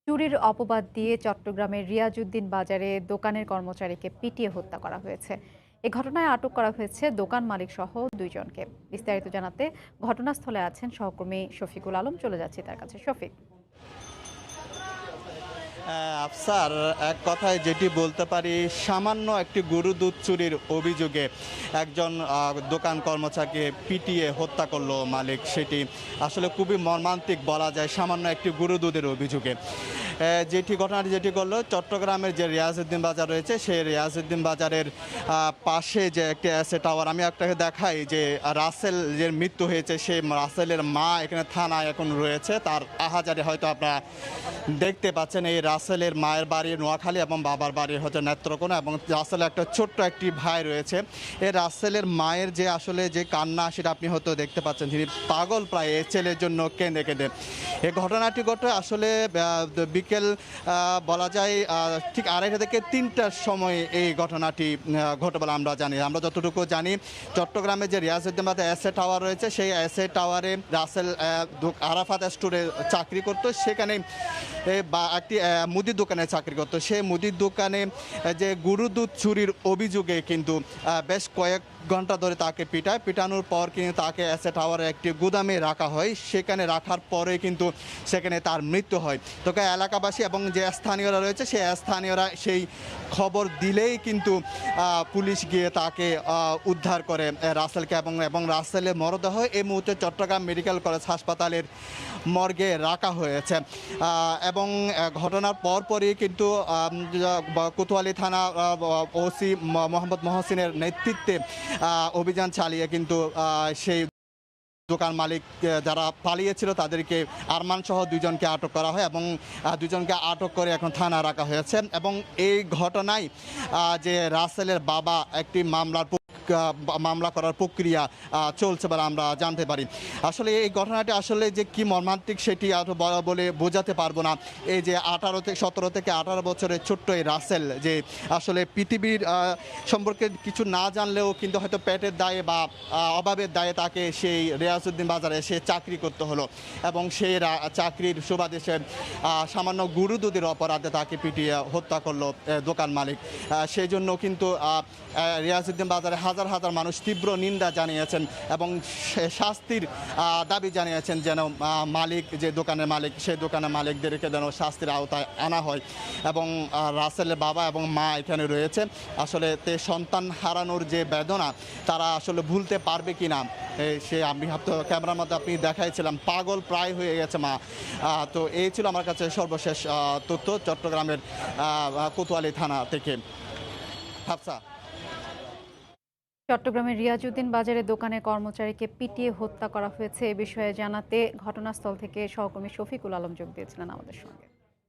চুরির অপবাদ দিয়ে চট্টগ্রামের রিয়াজউদ্দিন বাজারে দোকানের কর্মচারীকে পিটিয়ে হত্যা করা হয়েছে। এ ঘটনায় আটক করা হয়েছে দোকান মালিক সহ ২ জনকে। বিস্তারিত জানাতে ঘটনাস্থলে আছেন সহকর্মী শফিকুল আলম। চলে যাচ্ছি তার কাছে। শফিক। আফসার, এক কথায় যেটি বলতে পারি, সামান্য একটি গরু দুধ চুরির অভিযোগে একজন দোকান কর্মচারীকে পিটিয়ে হত্যা করলো মালিক। সেটি আসলে খুবই মর্মান্তিক বলা যায়, সামান্য একটি গরু দুধের অভিযোগে। ঘটনাটি যেটি করলো, চট্টগ্রামের যে রিয়াজউদ্দিন বাজার রয়েছে, সেই রিয়াজউদ্দিন বাজারের পাশে যে একটি অ্যাসে টাওয়ার, আমি আপনাকে দেখাই যে রাসেল যে মৃত্যু হয়েছে, সেই রাসেলের মা এখানে থানায় এখন রয়েছে। তার আহাজারি হয়তো আপনারা দেখতে পাচ্ছেন। এই রাসেলের মায়ের বাড়ি নোয়াখালী এবং বাবার বাড়ি হচ্ছে নেত্রকোনা, এবং রাসেলের একটা ছোট্ট একটি ভাই রয়েছে। এই রাসেলের মায়ের যে আসলে যে কান্না, সেটা আপনি হয়তো দেখতে পাচ্ছেন। তিনি পাগল প্রায় এই ছেলের জন্য কেঁদে কেঁদে। এই ঘটনাটি ঘটে আসলে বিকেল বলা যায় ঠিক 2:30 থেকে 3টার সময় এই ঘটনাটি ঘটে বলে আমরা জানি। আমরা যতটুকু জানি, চট্টগ্রামে যে রিয়াজউদ্দিন বাজার অ্যাসে টাওয়ার রয়েছে, সেই অ্যাসে টাওয়ারে রাসেল আরাফাত স্টোরে চাকরি করতো। সেখানে বা একটি মুদির দোকানে চাকরি করতো। সেই মুদির দোকানে যে গরু দুধ চুরির অভিযোগে কিন্তু বেশ কয়েক ঘন্টা ধরে তাকে পিটানোর পর কিন্তু তাকে অ্যাসে টাওয়ারে একটি গুদামে রাখা হয়। সেখানে রাখার পরে কিন্তু সেখানে তার মৃত্যু হয়। তোকে এলাকাবাসী এবং যে স্থানীয়রা রয়েছে, সেই স্থানীয়রা সেই খবর দিলেই কিন্তু পুলিশ গিয়ে তাকে উদ্ধার করে রাসেলকে, এবং রাসেলের মরদেহ এই মুহূর্তে চট্টগ্রাম মেডিকেল কলেজ হাসপাতালের মর্গে রাখা হয়েছে। এবং ঘটনার পরপরই কিন্তু কোতোয়ালি থানা ওসি মোহাম্মদ মহসিনের নেতৃত্বে অভিযান চালিয়ে কিন্তু সেই দোকান মালিক যারা পালিয়েছিল তাদেরকে আরমান সহ 2 জনকে আটক করা হয়, এবং 2 জনকে আটক করে এখন থানা রাখা হয়েছে। এবং এই ঘটনায় যে রাসেলের বাবা একটি মামলা করার প্রক্রিয়া চলছে বলে আমরা জানতে পারি। আসলে এই ঘটনাটি আসলে যে কি মর্মান্তিক, সেটি আর বলে বোঝাতে পারবো না। এই যে 17 থেকে 18 বছরের ছোট্ট এই রাসেল, যে আসলে পৃথিবীর সম্পর্কে কিছু না জানলেও কিন্তু হয়তো পেটের দায়ে বা অভাবের দায়ে তাকে সেই রিয়াজউদ্দিন বাজারে সে চাকরি করতে হলো, এবং সেই চাকরির সুবাদে সে সামান্য গরু দুধের অপরাধে তাকে পিটিয়ে হত্যা করলো দোকান মালিক। সেই জন্য কিন্তু রিয়াজউদ্দিন বাজারে হাজার হাজার মানুষ তীব্র নিন্দা জানিয়েছেন এবং শাস্তির দাবি জানিয়েছেন, যেন মালিক, যে দোকানের মালিক, সেই দোকানের মালিকদেরকে যেন শাস্তির আওতায় আনা হয়। এবং রাসেলের বাবা এবং মা এখানে রয়েছে। আসলে সন্তান হারানোর যে বেদনা, তারা আসলে ভুলতে পারবে কি না, সে আমি তো ক্যামেরার মধ্যে আপনি দেখাইছিলাম, পাগল প্রায় হয়ে গেছে মা। তো এই ছিল আমার কাছে সর্বশেষ তথ্য চট্টগ্রামের কোতোয়ালি থানা থেকে। হাফসা। চট্টগ্রামের রিয়াজউদ্দিন বাজারে দোকানের কর্মচারীকে পিটিয়ে হত্যা করা হয়েছে এ বিষয়ে জানাতে ঘটনাস্থল থেকে সহকর্মী শফিকুল আলম যোগ দিয়েছিলেন আমাদের সঙ্গে।